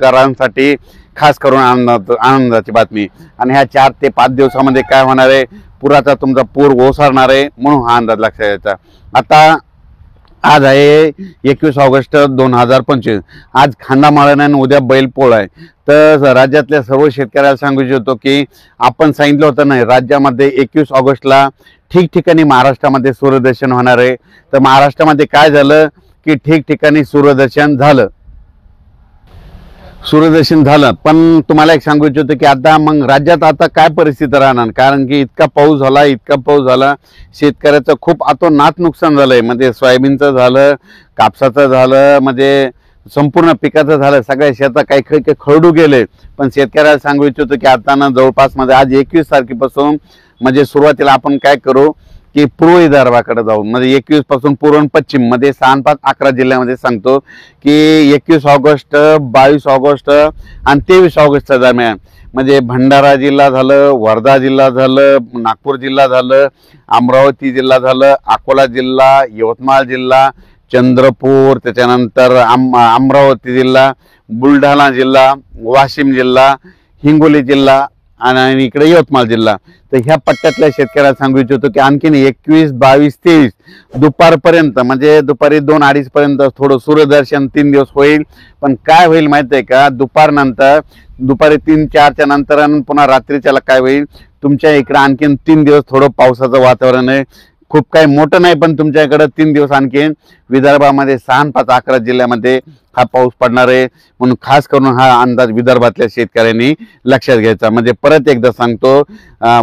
शेतकऱ्यांसाठी खास करून आनंदाची बातमी। आणि ह्या 4 ते 5 दिवसामध्ये काय होणार आहे, पुराचा तुमचा पूर ओसरणार आहे, म्हणून हा अंदाज लक्षात घ्यायचा। आता आज आहे 21 ऑगस्ट 2025। आज खांडामाळा आणि उद्या बैलपोळा आहे। तर राज्यातल्या सर्व शेतकऱ्याला सांगू इच्छितो की आपण सांगितलं होतं नाही, राज्यामध्ये 21 ऑगस्टला ठिकठिकाणी महाराष्ट्रामध्ये सूर्यदर्शन होणार आहे। तर महाराष्ट्रामध्ये काय झालं की ठिकठिकाणी सूर्यदर्शन झालं, पण तुम्हाला एक सांगू इच्छितो की आता मग राज्यात आता काय परिस्थिती राहणार, कारण की इतका पाऊस झाला शेतकऱ्याचं खूप अतोनात नुकसान झालंय। म्हणजे सोयाबीनचं झालं, कापसाचं झालं, म्हणजे संपूर्ण पिकाचं झालं, सगळ्या शेतात काही खरडू गेले। पण शेतकऱ्याला सांगू इच्छितो की आता ना जवळपास मध्ये आज 21 तारखेपासून म्हणजे सुरुवातीला आपण काय करू की पूर्व विदर्भाकडे जाऊ। म्हणजे 21 पासून पूर्व आणि पश्चिम मध्ये 6, 5, 11 जिल्ह्यामध्ये सांगतो की 21 ऑगस्ट, 22 ऑगस्ट आणि 23 ऑगस्टच्या दरम्यान म्हणजे भंडारा जिल्हा झालं, वर्धा जिल्हा झालं, नागपूर जिल्हा झालं, अमरावती जिल्हा झालं, अकोला जिल्हा, यवतमाळ जिल्हा, चंद्रपूर, त्याच्यानंतर अमरावती जिल्हा, बुलढाणा जिल्हा, वाशिम जिल्हा, हिंगोली जिल्हा आणि इकडे यवतमाळ जिल्हा। तर ह्या पट्ट्यातल्या शेतकऱ्याला सांगू इच्छितो की आणखीन 21, 22, 23 दुपारपर्यंत म्हणजे दुपारी 2-2:30 पर्यंत थोडं सूर्यदर्शन 3 दिवस होईल। पण काय होईल माहिती आहे का, दुपारी 3-4च्या नंतर पुन्हा रात्रीच्याला काय होईल, तुमच्या इकडे आणखीन 3 दिवस थोडं पावसाचं वातावरण आहे। खूप काही मोठं नाही, पण तुमच्याकडे 3 दिवस आणखीन विदर्भामध्ये 6, 5, 11 जिल्ह्यामध्ये हा पाऊस पडणार आहे। म्हणून खास करून हा अंदाज विदर्भातल्या शेतकऱ्यांनी लक्षात घ्यायचा। म्हणजे परत एकदा सांगतो,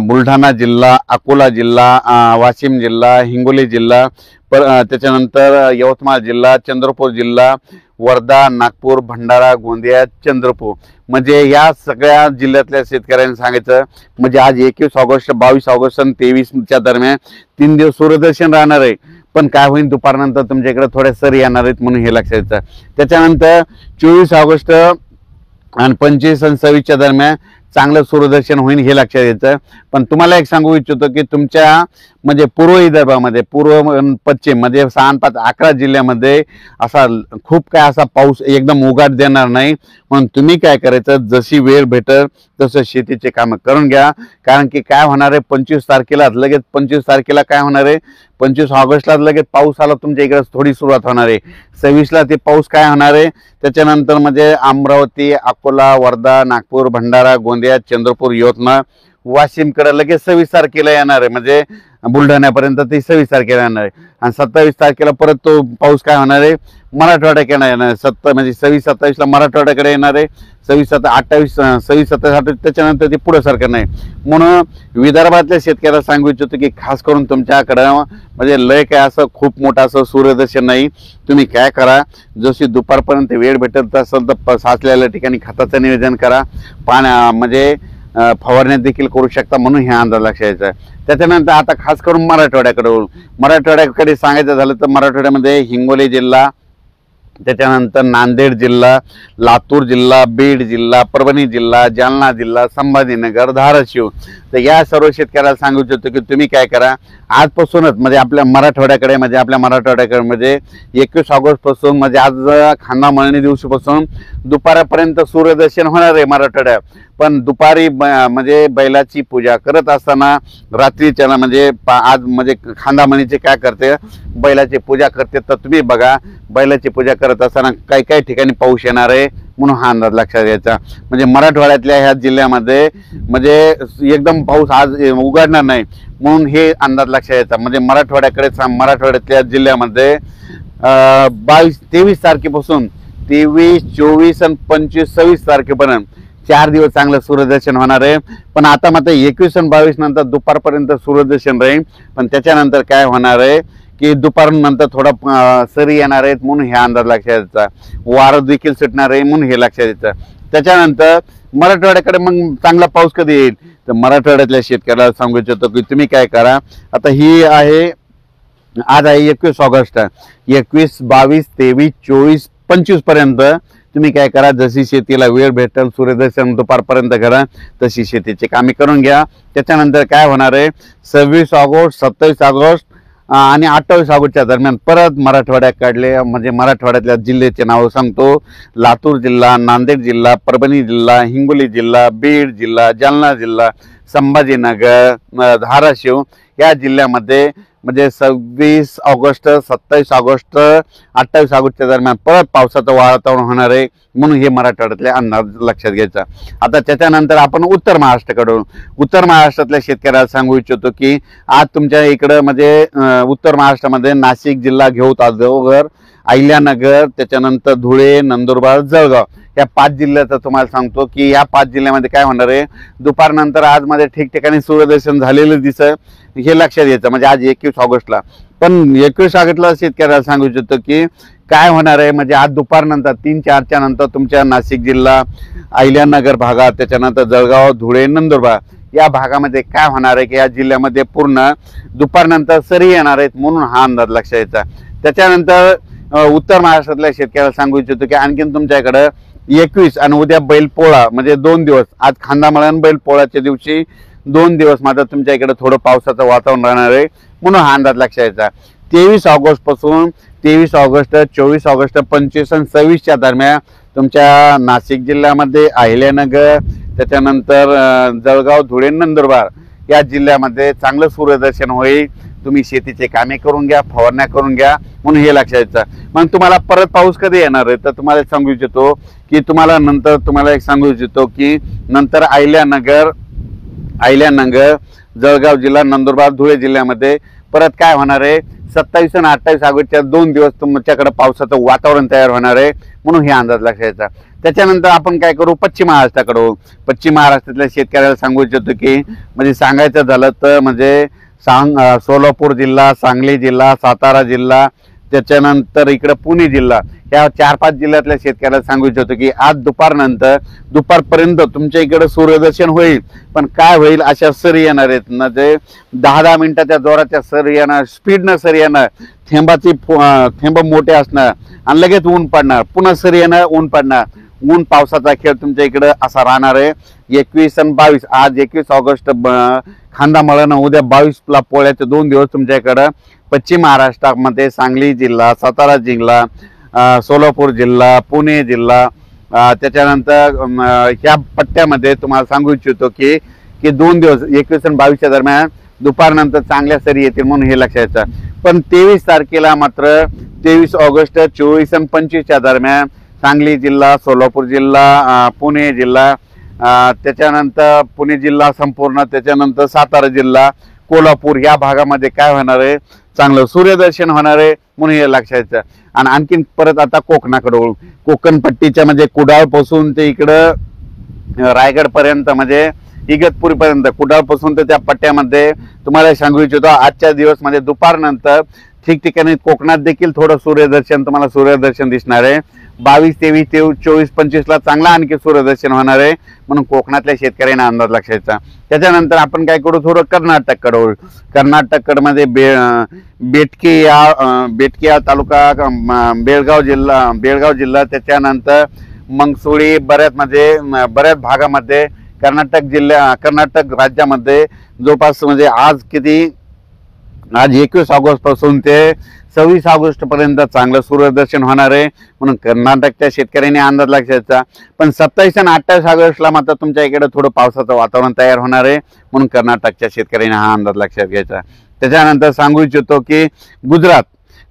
बुलढाणा जिल्हा, अकोला जिल्हा, वाशिम जिल्हा, हिंगोली जिल्हा, त्याच्यानंतर यवतमाळ जिल्हा, चंद्रपूर जिल्हा, वर्धा, नागपूर, भंडारा, गोंदिया, चंद्रपूर म्हणजे या सगळ्या जिल्ह्यातल्या शेतकऱ्यांनी सांगायचं म्हणजे आज 21 ऑगस्ट, 22 ऑगस्ट आणि 23च्या दरम्यान 3 दिवस सूर्यदर्शन राहणार आहे। पण काय होईल दुपारनंतर तुमच्या इकडे थोड्या सरी येणार आहेत, म्हणून हे लक्षात घ्यायचं। त्याच्यानंतर 24 ऑगस्ट आणि 25 आणि 26च्या दरम्यान चांगलं सूर्यदर्शन होईल, हे लक्षात घ्यायचं। पण तुम्हाला एक सांगू इच्छितो की तुमच्या म्हणजे पूर्व विदर्भामध्ये, पूर्व पश्चिम म्हणजे 6, 5, 11 जिल्ह्यामध्ये असा खूप काय असा पाऊस एकदम उघाड देणार नाही। म्हणून तुम्ही काय करायचं, जशी वेळ भेटेल तसं शेतीचे कामं करून घ्या। कारण की काय होणार आहे, 25 तारखेला लगेच 25 तारखेला काय होणार आहे, 25 ऑगस्टला लगेच पावसाला तुमच्या इकडे थोडी सुरुवात होणार आहे। 26ला ते पाऊस काय होणार आहे, त्याच्यानंतर म्हणजे अमरावती, अकोला, वर्धा, नागपूर, भंडारा, गोंदिया, चंद्रपूर, यवतमाळ, वाशिमकडे लगेच 26 तारखेला येणार आहे। म्हणजे बुलढाण्यापर्यंत ते 26 तारखेला येणार आहे। आणि 27 तारखेला परत तो पाऊस काय होणार आहे, मराठवाड्याकडे येणार आहे। म्हणजे 26-27ला मराठवाड्याकडे येणार आहे, 26-28, 26-27 त्याच्यानंतर ते पुढे सारखं नाही। म्हणून विदर्भातल्या शेतकऱ्याला सांगू इच्छितो की खास करून तुमच्याकडं म्हणजे लय काय असं खूप मोठं असं सूर्यदर्शन नाही। तुम्ही काय करा, जशी दुपारपर्यंत वेळ भेटत असेल तर साचलेल्या ठिकाणी खताचं नियोजन करा, म्हणजे फवारण्या देखील करू शकता, म्हणून हे अंदाज लक्षात घ्यायचा। त्याच्यानंतर आता खास करून मराठवाड्याकडे सांगायचं झालं तर मराठवाड्यामध्ये हिंगोली जिल्हा, त्याच्यानंतर नांदेड जिल्हा, लातूर जिल्हा, बीड जिल्हा, परभणी जिल्हा, जालना जिल्हा, संभाजीनगर, धाराशिव तर या सर्व शेतकऱ्याला सांगू इच्छितो की तुम्ही काय करा, आजपासूनच म्हणजे आपल्या मराठवाड्याकडे म्हणजे 21 ऑगस्ट पासून म्हणजे आज खांडामळणी दिवशीपासून दुपारपर्यंत सूर्यदर्शन होणार आहे मराठवाड्यात। पण दुपारी म्हणजे बैलाची पूजा करत असताना रात्रीच्या म्हणजे आज म्हणजे खांडामणीचे काय करते, बैलाची पूजा करते। तर तुम्ही बघा, बैलाची पूजा करत असताना काही ठिकाणी पाऊस येणार आहे, म्हणून हा अंदाज लक्षात घ्यायचा। म्हणजे मराठवाड्यातल्या ह्या जिल्ह्यामध्ये म्हणजे एकदम पाऊस आज उघडणार नाही, म्हणून हे अंदाज लक्षात घ्यायचा। म्हणजे मराठवाड्यातल्या जिल्ह्यामध्ये 23 तारखेपासून 23, 24 आणि 25, 26 तारखेपर्यंत 4 दिवस चांगलं सूर्यदर्शन होणार आहे। पण आता मात्र 21 आणि 22 नंतर दुपारपर्यंत सूर्यदर्शन राहील, पण त्याच्यानंतर काय होणार आहे की दुपारनंतर थोडा सरी येणार आहेत, म्हणून हे अंदाज लक्षात घ्यायचा। वारं देखील सुटणार आहे, म्हणून हे लक्षात घ्यायचं। त्याच्यानंतर मराठवाड्याकडे मग चांगला पाऊस कधी येईल, तर मराठवाड्यातल्या शेतकऱ्याला सांगू इच्छितो की तुम्ही काय करा, आता ही आहे आज आहे 21 ऑगस्ट, 21, 22, 23, 24, 25 पर्यंत तुम्ही काय करा, जशी शेतीला वेळ भेटेल सूर्यदर्शन दुपारपर्यंत करा, तशी शेतीची कामे करून घ्या। त्याच्यानंतर काय होणार आहे, 26 ऑगस्ट, 27 ऑगस्ट आणि 28 ऑगस्टच्या दरम्यान परत मराठवाड्याकडले म्हणजे मराठवाड्यातल्या जिल्ह्याचे नाव सांगतो. लातूर जिल्हा, नांदेड जिल्हा, परभणी जिल्हा, हिंगोली जिल्हा, बीड जिल्हा, जालना जिल्हा, संभाजीनगर, धाराशिव या जिल्ह्यामध्ये म्हणजे 26 ऑगस्ट, 27 ऑगस्ट, 28 ऑगस्टच्या दरम्यान परत पावसाचं वातावरण होणार आहे, म्हणून हे मराठवाड्यातले अंदाज लक्षात घ्यायचा. आता त्याच्यानंतर आपण उत्तर महाराष्ट्राकडून उत्तर महाराष्ट्रातल्या शेतकऱ्याला सांगू इच्छितो की आज तुमच्या इकडं म्हणजे उत्तर महाराष्ट्रामध्ये नाशिक जिल्हा, घेऊ तासगाव, अहिल्यानगर, त्याच्यानंतर धुळे, नंदुरबार, जळगाव या 5 जिल्ह्याचं तुम्हाला सांगतो की या 5 जिल्ह्यामध्ये काय होणार आहे. दुपारनंतर आज मध्ये ठिकठिकाणी सूर्यदर्शन झालेलं दिसतं, हे लक्षात घ्यायचं. म्हणजे आज 21 ऑगस्टला, पण 21 ऑगस्टला शेतकऱ्याला सांगू इच्छितो की काय होणार आहे. म्हणजे आज दुपारनंतर 3-4च्या नंतर तुमच्या नाशिक जिल्हा, अहिल्यानगर भागात, त्याच्यानंतर जळगाव, धुळे, नंदुरबार या भागामध्ये काय होणार आहे की या जिल्ह्यामध्ये पूर्ण दुपारनंतर सरी येणार आहेत, म्हणून हा अंदाज लक्षात घ्यायचा. त्याच्यानंतर उत्तर महाराष्ट्रातल्या शेतकऱ्याला सांगू इच्छितो की आणखीन तुमच्याकडं 21 आणि उद्या बैलपोळा म्हणजे 2 दिवस, आज खांदामळण बैलपोळाच्या दिवशी 2 दिवस मात्र तुमच्या इकडे थोडं पावसाचं वातावरण राहणार आहे, म्हणून हा अंदाज लक्षात घ्यायचा. 23 ऑगस्ट पासून 23 ऑगस्ट, 24 ऑगस्ट, 25 आणि 26च्या दरम्यान तुमच्या नाशिक जिल्ह्यामध्ये अहिल्यानगर, त्याच्यानंतर जळगाव, धुळे, नंदुरबार या जिल्ह्यामध्ये चांगलं सूर्यदर्शन होईल. तुम्ही शेतीचे कामे करून घ्या, फवारण्या करून घ्या, म्हणून हे लक्षात घ्यायचं. मग तुम्हाला परत पाऊस कधी येणार आहे तर तुम्हाला सांगू इच्छितो की तुम्हाला एक सांगू इच्छितो की नंतर अहिल्यानगर, जळगाव जिल्हा, नंदुरबार, धुळे जिल्ह्यामध्ये परत काय होणार आहे. 27 आणि 28 ऑगस्टच्या 2 दिवस तुमच्याकडे पावसाचं वातावरण तयार होणार आहे, म्हणून हे अंदाज लक्षात घ्यायचा. त्याच्यानंतर आपण काय करू, पश्चिम महाराष्ट्राकडे. पश्चिम महाराष्ट्रातल्या शेतकऱ्याला सांगू इच्छितो की म्हणजे सांगायचं झालं तर म्हणजे सोलापूर जिल्हा, सांगली जिल्हा, सातारा जिल्हा, त्याच्यानंतर इकडे पुणे जिल्हा या 4-5 जिल्ह्यातल्या शेतकऱ्याला सांगू इच्छितो की आज दुपारपर्यंत तुमच्या इकडे सूर्यदर्शन होईल, पण काय होईल अशा सरी येणार आहेत. म्हणजे 10-10 मिनिटाच्या जोराच्या सरी येणार, स्पीडनं सरी येणार, थेंब मोठे असणार आणि लगेच ऊन पडणार, पुन्हा सरी येणार, ऊन पडणार. ऊन पावसाचा खेळ तुमच्या इकडे असा राहणार आहे. 21 आणि 22, आज 21 ऑगस्ट खांदामळण, उद्या 22ला पोळ्याचे 2 दिवस तुमच्या इकडं पश्चिम महाराष्ट्रामध्ये सांगली जिल्हा, सातारा जिल्हा, सोलापूर जिल्हा, पुणे जिल्हा, त्याच्यानंतर ह्या पट्ट्यामध्ये तुम्हाला सांगू इच्छितो की 2 दिवस 21 आणि 22च्या दरम्यान दुपारनंतर चांगल्या सरी येतील, म्हणून हे लक्षात घ्यायचं. पण 23 तारखेला मात्र 23 ऑगस्ट, 24 आणि 25च्या दरम्यान सांगली जिल्हा, सोलापूर जिल्हा, पुणे जिल्हा, त्याच्यानंतर पुणे जिल्हा संपूर्ण, त्याच्यानंतर सातारा जिल्हा, कोल्हापूर या भागामध्ये काय होणार आहे, चांगलं सूर्यदर्शन होणार आहे, म्हणून हे लक्षात घ्यायचं. आणि आणखीन परत आता कोकणाकडे वळू. कोकण पट्टीच्या म्हणजे कुडाळ पासून ते इकडं रायगड पर्यंत म्हणजे इगतपुरी पर्यंत, कुडाळ पासून तर त्या पट्ट्यामध्ये तुम्हाला सांगू इच्छितो आजच्या दिवस म्हणजे दुपारनंतर ठिकठिकाणी कोकणात देखील थोडं सूर्यदर्शन दिसणार आहे. 22, 23, 24, 25ला चांगला आणखी सूर्यदर्शन होणार आहे, म्हणून कोकणातल्या शेतकऱ्यांना अंदाज लक्षात घ्यायचा. त्याच्यानंतर आपण काय करू, थोडं कर्नाटककडे वळू. कर्नाटकमध्ये बेटकी या तालुका, बेळगाव जिल्हा, त्याच्यानंतर मंगसुळी, बऱ्याच भागामध्ये कर्नाटक राज्यामध्ये जवळपास म्हणजे आज 21 ऑगस्ट पासून ते 26 ऑगस्ट पर्यंत चांगलं सूर्यदर्शन होणार आहे, म्हणून कर्नाटकच्या शेतकऱ्यांनी अंदाज लक्षात घ्यायचा. पण 27 आणि 28 ऑगस्टला मात्र तुमच्या इकडे थोडं पावसाचं वातावरण तयार होणार आहे, म्हणून कर्नाटकच्या शेतकऱ्यांनी हा अंदाज लक्षात घ्यायचा. त्याच्यानंतर सांगू इच्छितो की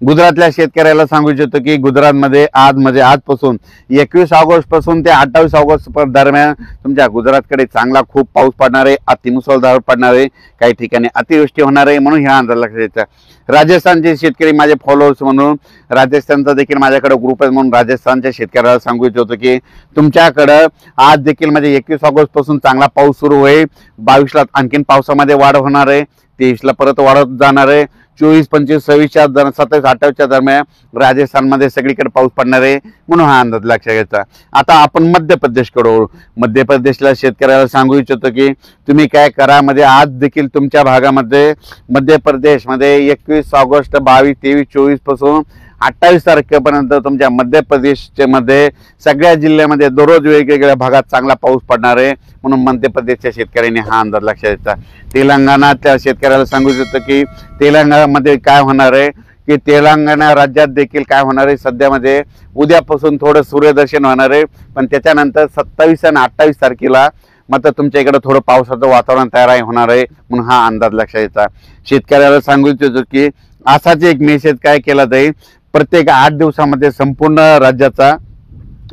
गुजरातल्या शेतकऱ्याला सांगू इच्छितो की गुजरातमध्ये आजपासून 21 ऑगस्ट पासून ते 28 ऑगस्ट दरम्यान तुमच्या गुजरातकडे चांगला खूप पाऊस पडणार आहे, अतिमुसळधार पडणार आहे, काही ठिकाणी अतिवृष्टी होणार आहे, म्हणून ह्या अंदाज लक्षात घ्यायचा. राजस्थानचे शेतकरी माझे फॉलोअर्स म्हणून राजस्थानचा देखील माझ्याकडे ग्रुप आहे, म्हणून राजस्थानच्या शेतकऱ्याला सांगू इच्छितो की तुमच्याकडं आज देखील म्हणजे 21 ऑगस्ट पासून चांगला पाऊस सुरू होईल. 22ला आणखीन पावसामध्ये वाढ होणार आहे, 23ला परत वाढत जाणार आहे, 24, 25, 26च्या 27, 28च्या दरम्यान राजस्थानमध्ये सगळीकडे पाऊस पडणार आहे, म्हणून हा अंदाज लक्षात घ्यायचा. आता आपण मध्य प्रदेशकडे वळू. मध्य प्रदेशला शेतकऱ्याला सांगू इच्छितो की तुम्ही काय करा, म्हणजे आज देखील तुमच्या भागामध्ये मध्य प्रदेशमध्ये 21 ऑगस्ट, 22, 23, 24 पासून 28 तारखेपर्यंत तुमच्या मध्य प्रदेशच्या मध्ये सगळ्या जिल्ह्यामध्ये दररोज वेगवेगळ्या भागात चांगला पाऊस पडणार आहे, म्हणून मध्य प्रदेशच्या शेतकऱ्यांनी हा अंदाज लक्षात घ्यायचा। तेलंगणाच्या शेतकऱ्याला सांगू इच्छितो की तेलंगणामध्ये काय होणार आहे, की तेलंगणा राज्यात देखील काय होणार आहे, सध्यामध्ये उद्यापासून थोडं सूर्यदर्शन होणार आहे, पण त्याच्यानंतर 27 आणि 28 तारखेला मात्र तुमच्या इकडे थोडं पावसाचं वातावरण तयार होणार आहे, म्हणून हा अंदाज लक्षात घ्यायचा। शेतकऱ्याला सांगू इच्छितो की असाच एक मेसेज काय केला जाईल, प्रत्येक 8 दिवसामध्ये संपूर्ण राज्याचा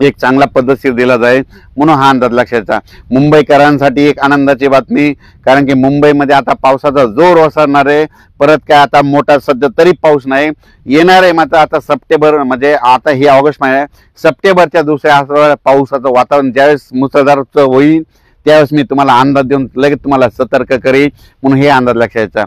एक चांगला पद्धतशीर दिला जाईल, म्हणून हा अंदाज लक्षात घ्यायचा। मुंबईकरांसाठी एक आनंदाची बातमी, कारण की मुंबईमध्ये आता पावसाचा जोर ओसरणार आहे। परत काय आता मोठा सध्या तरी पाऊस नाही येणार आहे, मात्र आता सप्टेंबर म्हणजे आता ही ऑगस्ट महिना, सप्टेंबरच्या दुसऱ्या आठवड्यात पावसाचं वातावरण ज्यावेळेस मुसळधार होईल त्यावेळेस मी तुम्हाला अंदाज देऊन लगेच तुम्हाला सतर्क करेन, म्हणून हे अंदाज लक्षात घ्यायचा।